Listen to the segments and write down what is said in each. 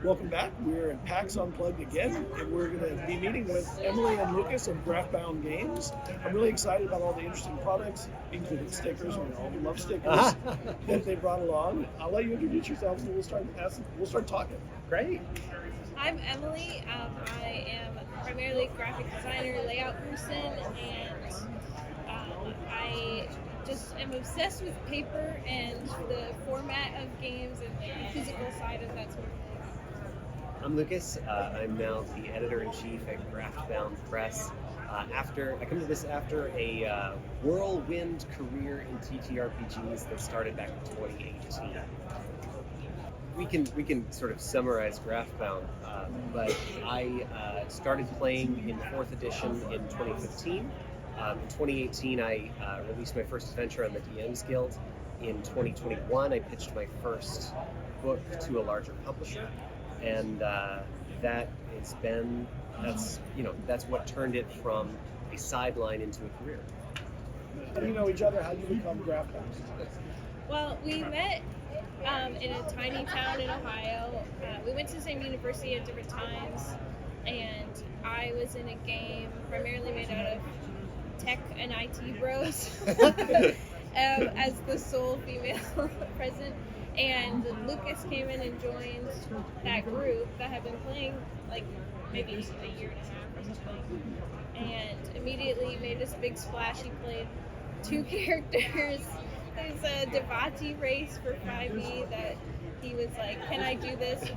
Welcome back. We're at Pax Unplugged again, and we're going to be meeting with Emily and Lucas of Graftbound Games. I'm really excited about all the interesting products, including stickers. We all love stickers that they brought along. I'll let you introduce yourselves, and we'll start talking. Great. I'm Emily. I am primarily a graphic designer, layout person, and I just am obsessed with paper and the format of games and the physical side of that sort of thing. I'm Lucas. I'm now the editor-in-chief at Graftbound Press. I come to this after a whirlwind career in TTRPGs that started back in 2018. We can sort of summarize Graftbound, but I started playing in 4th edition in 2015. In 2018, I released my first adventure on the DM's Guild. In 2021, I pitched my first book to a larger publisher, and that's what turned it from a sideline into a career. How do you know each other? How did you become Graftbound? Well, we met in a tiny town in Ohio. We went to the same university at different times, and I was in a game primarily made out of tech and IT bros as the sole female present. And Lucas came in and joined that group that had been playing like maybe a year and a half or something. And immediately made this big splash. He played 2 characters. There's a Devati race for 5e that he was like, can I do this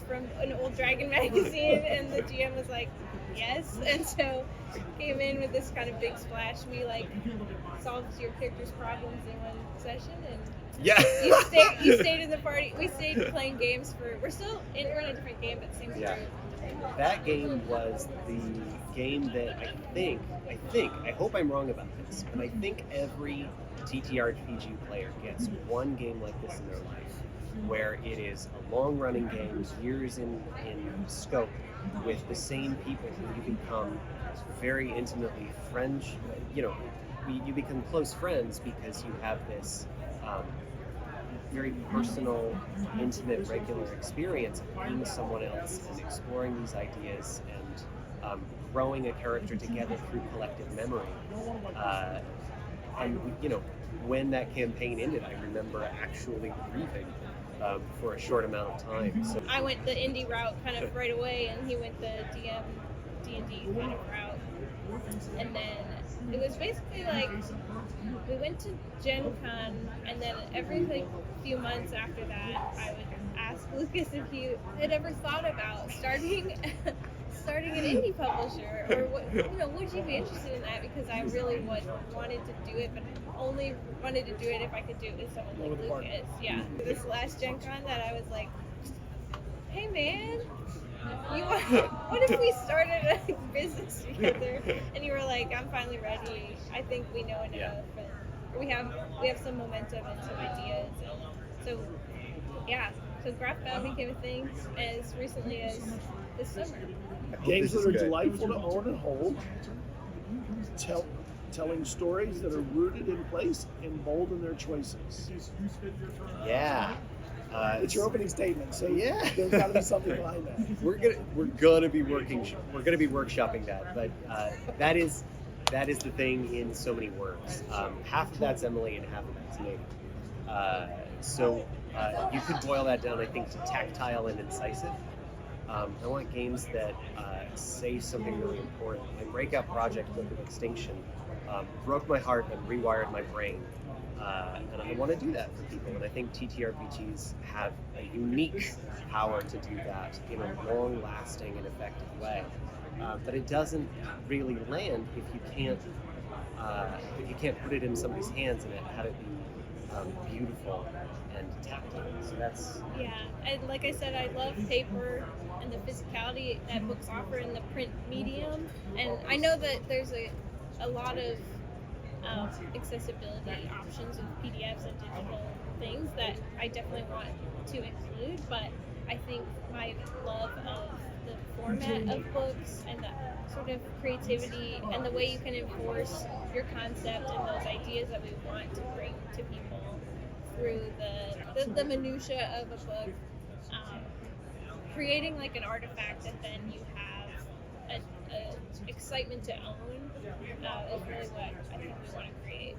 from an old Dragon magazine? And the GM was like, yes. And so came in with this kind of big splash. We like solved your character's problems in one session, and yeah, you stayed in the party. We stayed playing games we're in a different game, but same group. That game was the game that I hope I'm wrong about this, but I think every TTRPG player gets one game like this in their life, where it is a long-running game, years in scope, with the same people who you become very intimately friends. You become close friends because you have this very personal, intimate, regular experience of being someone else and exploring these ideas and growing a character together through collective memory. When that campaign ended, I remember actually grieving for a short amount of time. So I went the indie route kind of right away, and he went the D&D kind of route. And then it was basically like we went to Gen Con, and then every few months after that, I would ask Lucas if he had ever thought about starting an indie publisher, or would you be interested in that? Because I really wanted to do it, but only wanted to do it if I could do it with someone like Lucas. Yeah. This last Gen Con that I was like, hey man, what if we started a business together? And you were like, I'm finally ready. I think we know enough. Yeah. Or we have some momentum and some ideas. And so Graftbound became a thing as recently as this summer. Games that are delightful to own and hold, telling stories that are rooted in place and bold in their choices. Yeah. It's your opening statement, so yeah, there's got to be something behind that. We're gonna be workshopping that, but that is the thing in so many words. Half of that's Emily and half of that's me. So you could boil that down, I think, to tactile and incisive. I want games that say something really important. My breakout project, Book of Extinction, broke my heart and rewired my brain. And I want to do that for people, and I think TTRPGs have a unique power to do that in a long-lasting and effective way. But it doesn't really land if you can't put it in somebody's hands and have it be beautiful and tactile. So that's and like I said, I love paper and the physicality that books offer in the print medium, and I know that there's a lot of accessibility options with PDFs and digital things that I definitely want to include, but I think my love of the format of books and the sort of creativity and the way you can enforce your concept and those ideas that we want to bring to people through the minutia of a book creating like an artifact that then you have a excitement to own is really what I think we want to create.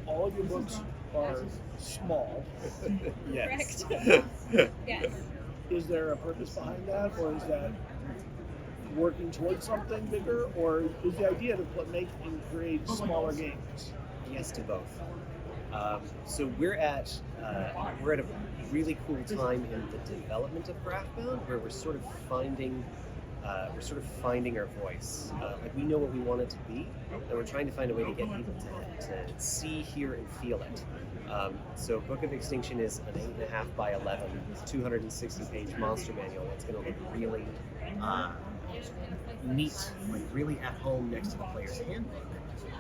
All of your books are small. Yes. Correct? Yes. Is there a purpose behind that, or is that working towards something bigger, or is the idea to make and create smaller games? Yes to both. So we're at a really cool time in the development of Graftbound, where we're sort of finding our voice. Like we know what we want it to be, and we're trying to find a way to get people to see, hear, and feel it. So Book of Extinction is an 8.5 by 11, 260-page monster manual that's going to look really neat, like really at home next to the player's handbook.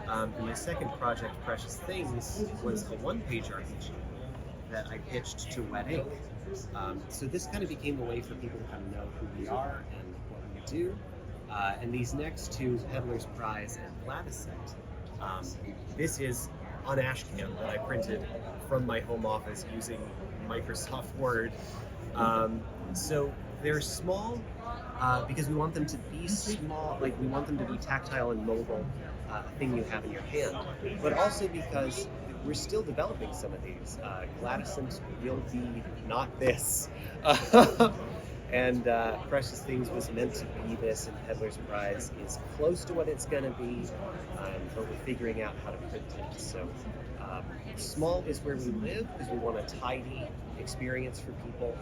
And my second project, Precious Things, was a one-page RPG that I pitched to Wet Ink. So this kind of became a way for people to kind of know who we are and what we do. And these next two, Peddler's Prize and Glatisant, this is on Ashcan that I printed from my home office using Microsoft Word. So they're small because we want them to be small, like we want them to be tactile and mobile, thing you have in your hand, but also because we're still developing some of these. Glatisant will be not this. And Precious Things was meant to be this, and Peddler's Prize is close to what it's going to be, but we're figuring out how to print it. So small is where we live because we want a tidy experience for people,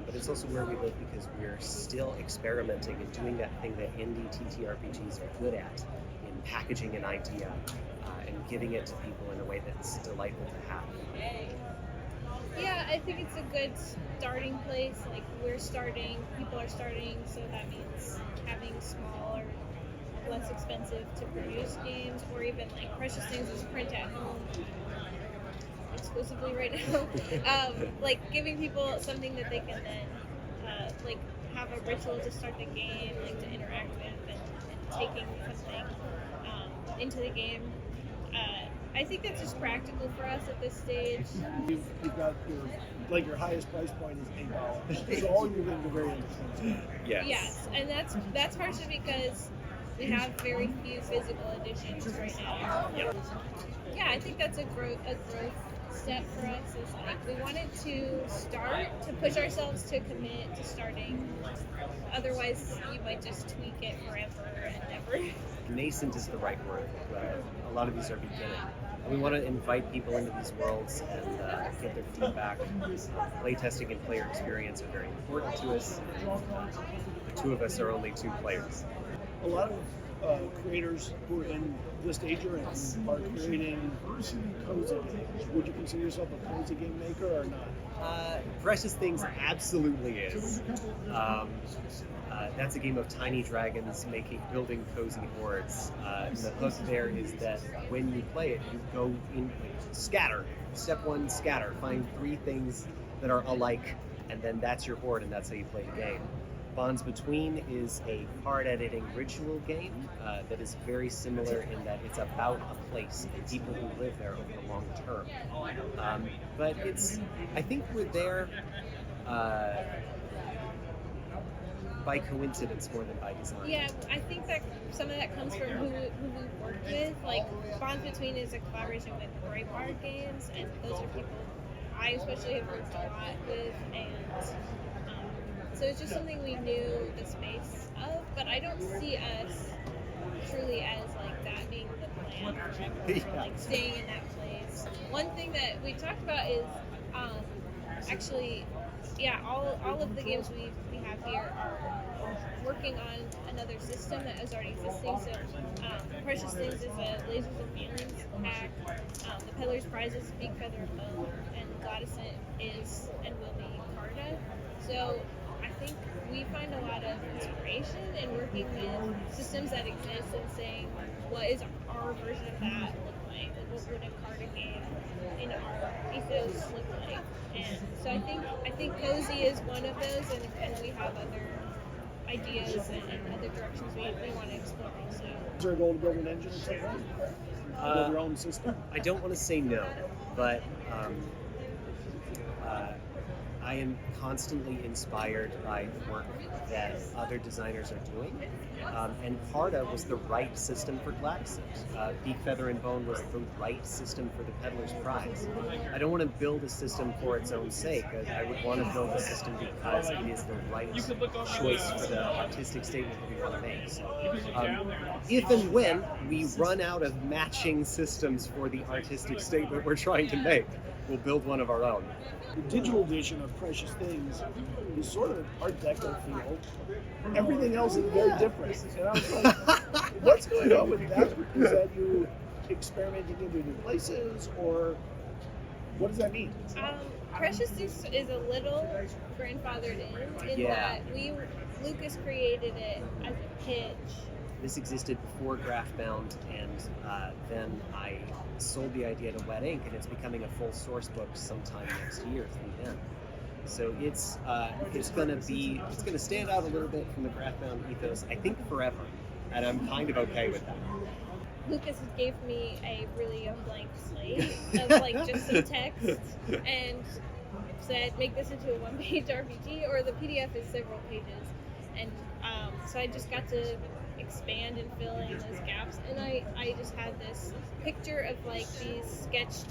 but it's also where we live because we're still experimenting and doing that thing that indie TTRPGs are good at, in packaging an idea and giving it to people in a way that's delightful to have. Yeah, I think it's a good starting place. Like people are starting, so that means having smaller, less expensive to produce games, or even like Precious Things is print at home exclusively right now. Like giving people something that they can then like have a ritual to start the game, like to interact with, and taking something into the game. I think that's just practical for us at this stage. You've got your highest price point is $8. So all your games are very inexpensive. Yes, and that's partially because we have very few physical editions right now. Yeah, I think that's a growth step for us. Is like we wanted to start to push ourselves to commit to starting. Otherwise, you might just tweak it forever and ever. Nascent is the right word. A lot of these are beginning. We want to invite people into these worlds and get their feedback. Playtesting and player experience are very important to us. The two of us are only two players. A lot of creators who are in this stage you're in are creating cozy games. Would you consider yourself a cozy game maker or not? Precious Things absolutely is. That's a game of tiny dragons building cozy hordes. And the hook there is that when you play it, you go in, scatter. Step one, scatter. Find 3 things that are alike, and then that's your horde, and that's how you play the game. Bonds Between is a card editing ritual game that is very similar in that it's about a place and people who live there over the long term. But I think we're there by coincidence more than by design. Yeah, I think that some of that comes from who we work with. Like Bonds Between is a collaboration with Breitbart Games, and those are people I especially have worked a lot with, and so it's just something we knew the space of. But I don't see us truly as like that being the plan, like staying in that place. One thing that we talked about is actually, yeah, all of the games we have here are working on another system that is already existing. So Precious Things is a Lasers and Feelings pack. The Peddler's Prize is Big Feather of Bone, and Glatisant is and will be Carta. So I think we find a lot of inspiration in working with systems that exist and saying, what is our version of that look like? What would a Carta game in our ethos look like? And so I think cozy is one of those, and we have other ideas and other directions we want to explore also. Is there a goal to build an engine or something? Build your own system? I don't want to say no, but I I am constantly inspired by the work that other designers are doing. And Parda was the right system for Glatisant. Beak, Feather, and Bone was the right system for the Peddler's Prize. I don't want to build a system for its own sake. I would want to build a system because it is the right choice for the artistic statement that we want to make. So, if and when we run out of matching systems for the artistic statement we're trying to make, we'll build one of our own. The digital edition of Precious Things is sort of an Art Deco feel. Everything else is very different. And I was like, what's going on with that? Is that you experimenting into new places, or what does that mean? Precious Things is a little grandfathered in that Lucas created it as a pitch. This existed before Graftbound, and then I sold the idea to Wet Ink, and it's becoming a full source book sometime next year through them. So it's gonna stand out a little bit from the Graftbound ethos, I think, forever, and I'm kind of okay with that. Lucas gave me a really blank slate of like just some text and said, make this into a one-page RPG, or the PDF is several pages, and so I just got to expand and fill in those gaps, and I just had this picture of like these sketched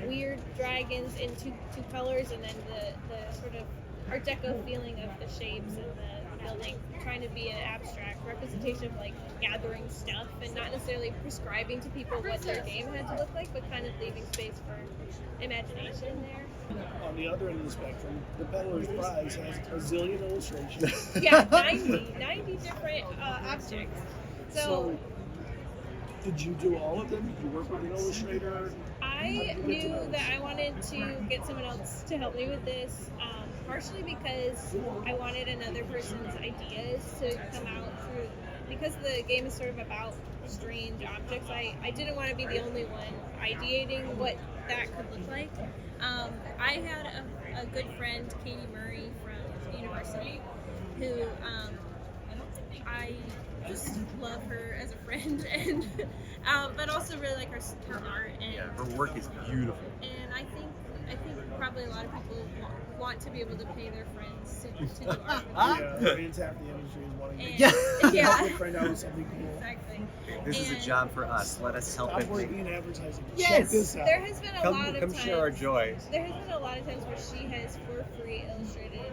weird dragons in two colors, and then the sort of Art Deco feeling of the shapes and the building, trying to be an abstract representation of like gathering stuff and not necessarily prescribing to people what their game had to look like, but kind of leaving space for imagination there. On the other end of the spectrum, the Peddler's Prize has a zillion illustrations. Yeah, 90 different objects. So did you do all of them? Did you work with an illustrator? I knew that I wanted to get someone else to help me with this, partially because I wanted another person's ideas to come out through, because the game is sort of about strange objects. I didn't want to be the only one ideating what that could look like. I had a good friend, Katie Murray from university, who I just love her as a friend, and but also really like her art. And, Yeah, her work is beautiful. And I think probably a lot of people want to be able to pay their friends to do art. Yeah, friends half the industry is wanting And, help your friend out with something cool. Exactly. This is a job for us. Let us help Stop it. working in advertising. Yes! Check this out. There has been a lot of Come times. share our joy. There has been a lot of times where she has for free illustrated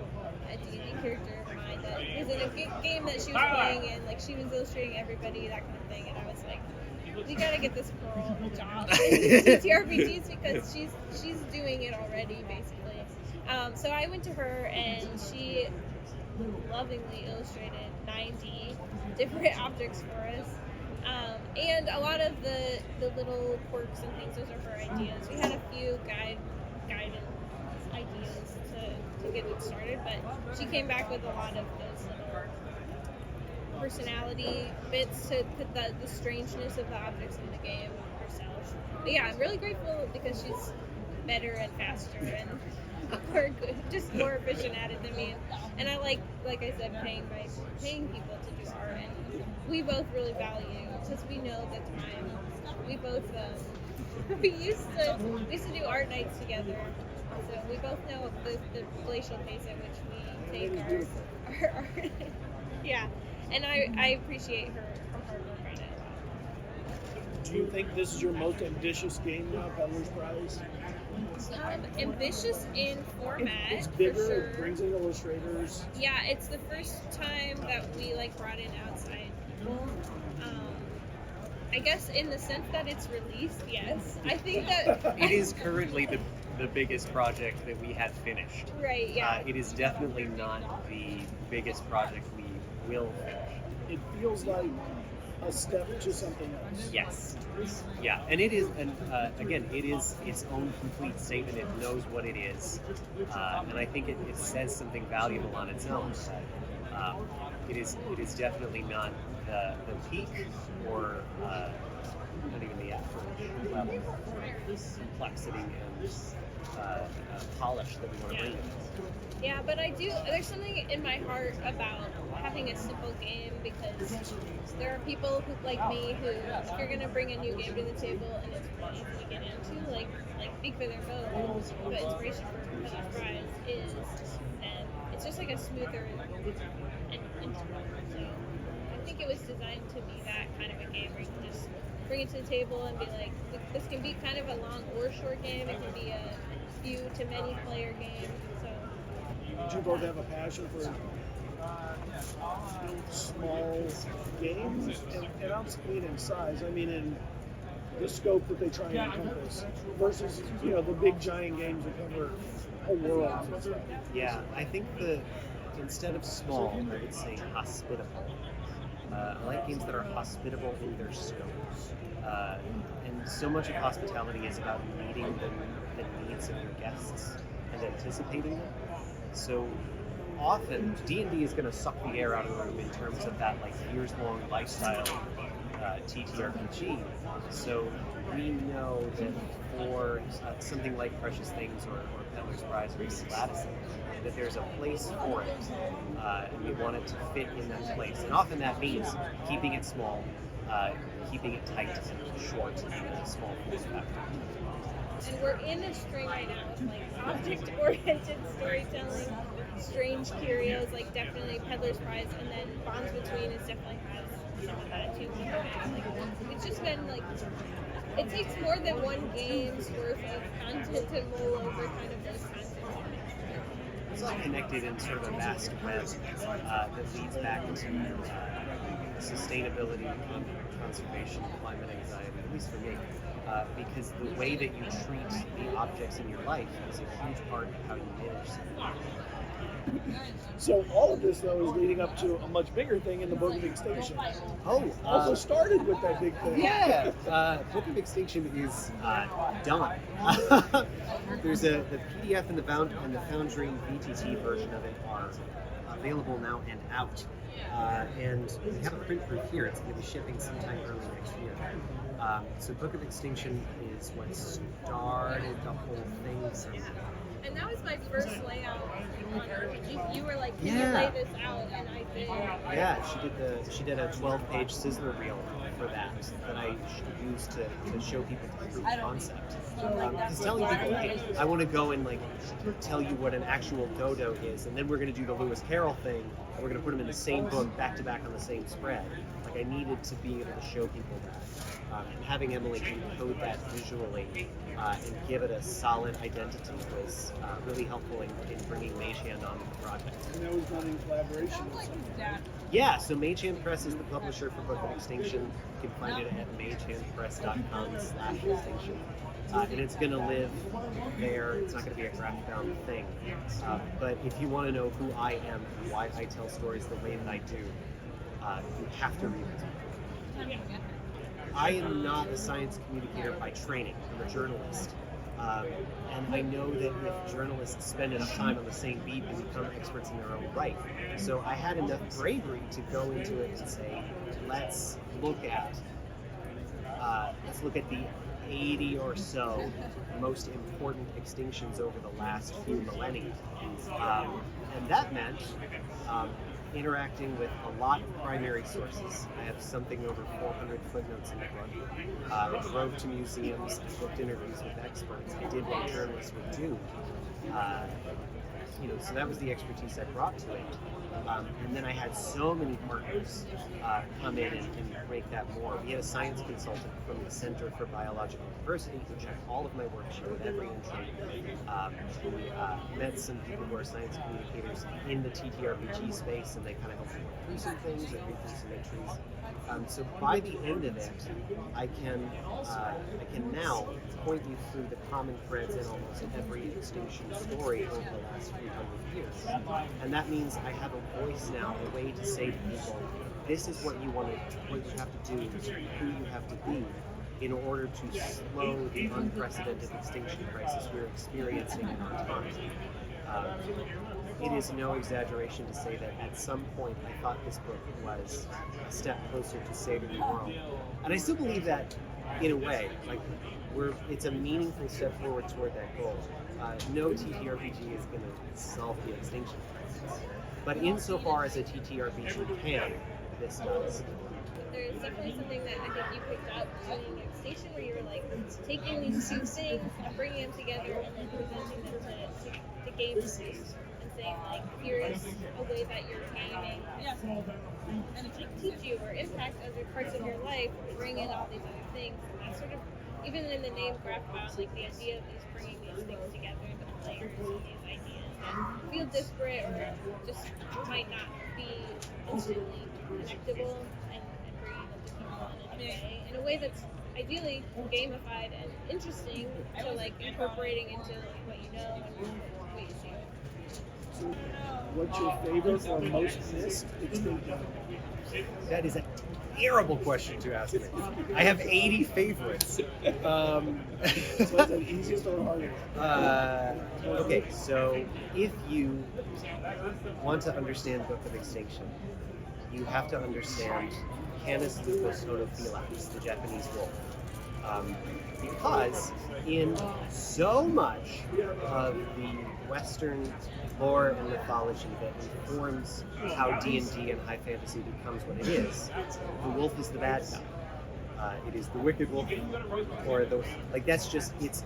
a D&D character of mine that was in a game that she was playing, and like she was illustrating everybody, that kind of thing, and I was like, we gotta get this girl a job in TTRPGs because she's doing it already, basically. So I went to her, and she lovingly illustrated 90 different objects for us. And a lot of the little quirks and things, those are her ideas. We had a few guidance ideas to get it started, but she came back with a lot of those little personality bits to put the strangeness of the objects in the game herself. But yeah, I'm really grateful because she's better and faster and just more efficient at it than me. And I like I said, paying people to do art, and we both really value, because we know the time. We both we used to do art nights together, so we both know the glacial pace at which we take our art. Yeah, and I appreciate her hard work on it. Do you think this is your most ambitious game now, Peddler's Prize? Ambitious in format. It's bigger, for sure. It brings in illustrators. Yeah, it's the first time that we brought in outside people. I guess in the sense that it's released, yes. I think that It is currently the biggest project that we have finished. right. Yeah. It is definitely not the biggest project we will finish. It feels like a step to something else. Yes. Yeah, and it is, and again, it is its own complete statement. It knows what it is, and I think it says something valuable on its own. It is definitely not the peak or not even the average level of complexity and polish that we want to bring to this. Yeah, but there's something in my heart about having a simple game, because there are people who, like me, who, if you're going to bring a new game to the table and it's really easy to get into, like Beak for their Bow, the inspiration for Peddler's Prize is like a smoother and so I think it was designed to be that kind of a game where you can just bring it to the table and be like, this can be kind of a long or short game. It can be a few to many player game. So Do you both have a passion for small games? And I'm speaking in size. I mean in the scope that they try and encompass versus, the big giant games that cover whole worlds and stuff. Yeah, I think instead of small, I would say hospitable. I like games that are hospitable in their scope. And so much of hospitality is about meeting the needs of your guests and anticipating them. So often, D&D is going to suck the air out of the room in terms of that years-long lifestyle TTRPG. So we know that for something like Precious Things or Peddler's Prize or even Glatisant, that there's a place for it, and we want it to fit in that place. And often that means keeping it small, keeping it tight and short in a small form factor. And we're in a string right now with object-oriented storytelling, strange curios, definitely Peddler's Prize, and then Bonds Between is definitely has some of that too. It's just been it takes more than one game's worth of content to roll over kind of those content. It's all connected in sort of a vast web that leads back to sustainability, conservation, climate anxiety, at least for me. Because the way that you treat the objects in your life is a huge part of how you manage them. So all of this, though, is leading up to a much bigger thing in the Book of Extinction. Also started with that big thing. Yeah, Book of Extinction is done. There's the PDF and the Foundry VTT version of it are available now and out. And we have a print proof here. It's going to be shipping sometime early next year. So Book of Extinction is what started the whole thing. So. And that was my first layout. You were like, can you lay this out? And I did. Yeah, she did a 12-page sizzler reel for that I used to show people the proof of concept. Because telling people, hey, I want to go and tell you what an actual dodo is, and then we're going to do the Lewis Carroll thing, and we're going to put them in the same book back to back on the same spread. I needed to be able to show people that. And having Emily encode that visually and give it a solid identity was really helpful in bringing Mage Hand on the project. And that was done in collaboration with someone. Yeah, so Mage Hand Press is the publisher for Book of Extinction. You can find it at magehandpress.com/extinction. And it's going to live there. It's not going to be a Graftbound thing. But if you want to know who I am and why I tell stories the way that I do, you have to read it. I am not a science communicator by training. I'm a journalist. And I know that if journalists spend enough time on the same beat, they become experts in their own right. So I had enough bravery to go into it and say, let's look at the 80 or so most important extinctions over the last few millennia. And that meant interacting with a lot of primary sources. I have something over 400 footnotes in the book. I drove to museums, I booked interviews with experts, I did what journalists would do. So that was the expertise I brought to it. And then I had so many partners come in and make that more. We had a science consultant from the Center for Biological Diversity who checked all of my work, she wrote every entry. We met some people who are science communicators in the TTRPG space, and they kind of helped me work through some things and read through some entries. So by the end of it, I can now point you through the common threads in almost every extinction story over the last few hundred years. And that means I have a voice now, a way to say to people, this is what you have to do, who you have to be in order to slow the unprecedented extinction crisis we're experiencing in our time. It is no exaggeration to say that at some point I thought this book was a step closer to saving the world. And I still believe that in a way. It's a meaningful step forward toward that goal. No TTRPG is going to solve the extinction crisis. But insofar as a TTRPG can, this does. There's definitely something that I think you picked up doing Extinction, where you were taking these two things and bringing them together and then presenting them to game users and saying like, here's a way that your gaming can teach you or impact other parts of your life, or bring in all these other things. And that's sort of, even in the name Graftbound, like the idea of these bringing these things together, the players and these ideas that feel disparate or just might not be instantly connectable, and bringing them to people in a way that's ideally gamified and interesting to like incorporating into like what you know and what you see. So, what's your favorite or most missed extinct element? That is a terrible question to ask me. I have 80 favorites. So it's the easiest or hardest? Okay, so if you want to understand Book of Extinction, you have to understand Canis lupus otophilax, the Japanese wolf. Because in so much of the Western lore and mythology that informs how D&D and high fantasy becomes what it is, the wolf is the bad guy. It is the wicked wolf, or the that's just it's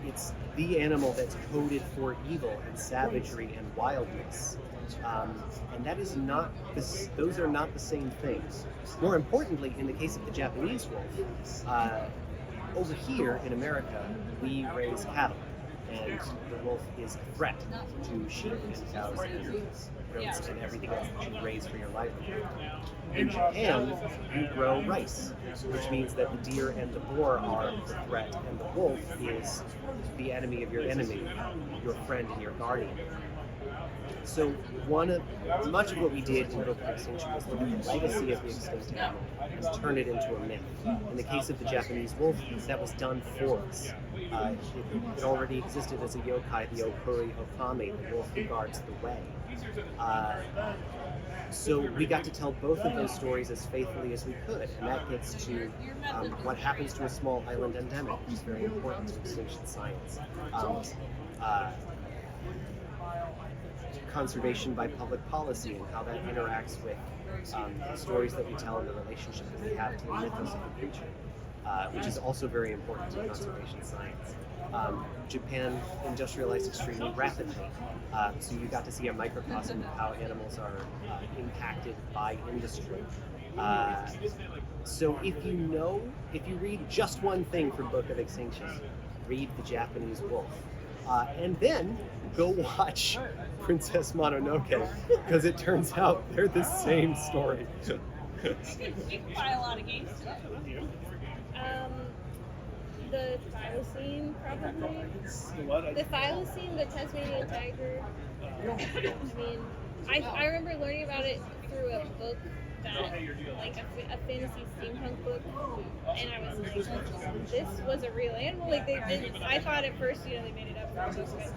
the animal that's coded for evil and savagery and wildness, and that is not those are not the same things. More importantly, in the case of the Japanese wolf, over here in America, we raise cattle, and the wolf is a threat to sheep and cows and goats and everything else that you raise for your livelihood. In Japan, you grow rice, which means that the deer and the boar are the threat, and the wolf is the enemy of your enemy, your friend and your guardian. So much of what we did in Book of Extinction was look at the legacy of the extinct animal and turn it into a myth. In the case of the Japanese wolf, that was done for us. It already existed as a yokai, the Okuri Okami, the wolf who guards the way. So we got to tell both of those stories as faithfully as we could, and that gets to what happens to a small island endemic, which is very important to extinction science. Conservation by public policy and how that interacts with the stories that we tell and the relationship that we have to the mythos of the creature, which is also very important to conservation science. Japan industrialized extremely rapidly, so you got to see a microcosm of how animals are impacted by industry. So if you read just one thing from Book of Extinction, read The Japanese Wolf. And then go watch Princess Mononoke, because it turns out they're the same story. You can buy a lot of games today. The thylacine, probably. The what? The thylacine, the Tasmanian tiger. I mean, I remember learning about it through a book that, like a fantasy steampunk book, and I was like, this was a real animal. Like they didn't. I thought at first, they made it up for a book,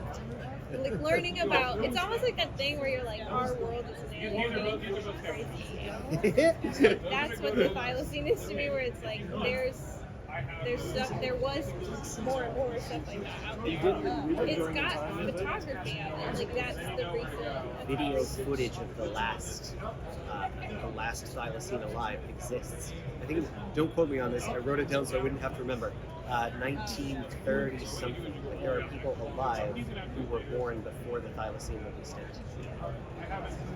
but like learning about, it's almost like that thing where you're like, our world is an alien, crazy animals. That's what the thylacine is to me, where it's like there's stuff, there was more and more stuff like that out there. It's got photography out there, like that's the recent Video footage of the last thylacine alive exists. I think, don't quote me on this, I wrote it down so I wouldn't have to remember. 1930 something. Like there are people alive who were born before the thylacine was extinct.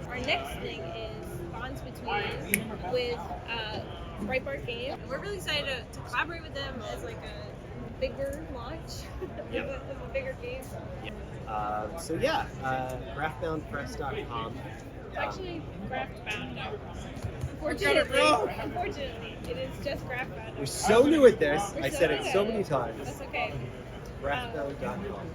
Our next thing is Bonds Between Us with Breitbart Games. We're really excited to collaborate with them as like a bigger launch, as a bigger game. Graftboundpress.com. It's actually Graftbound.com. Unfortunately, it is just Graftbound. We're so new at this. We're I so said it good so at many it. times. That's okay. Graftbound.com.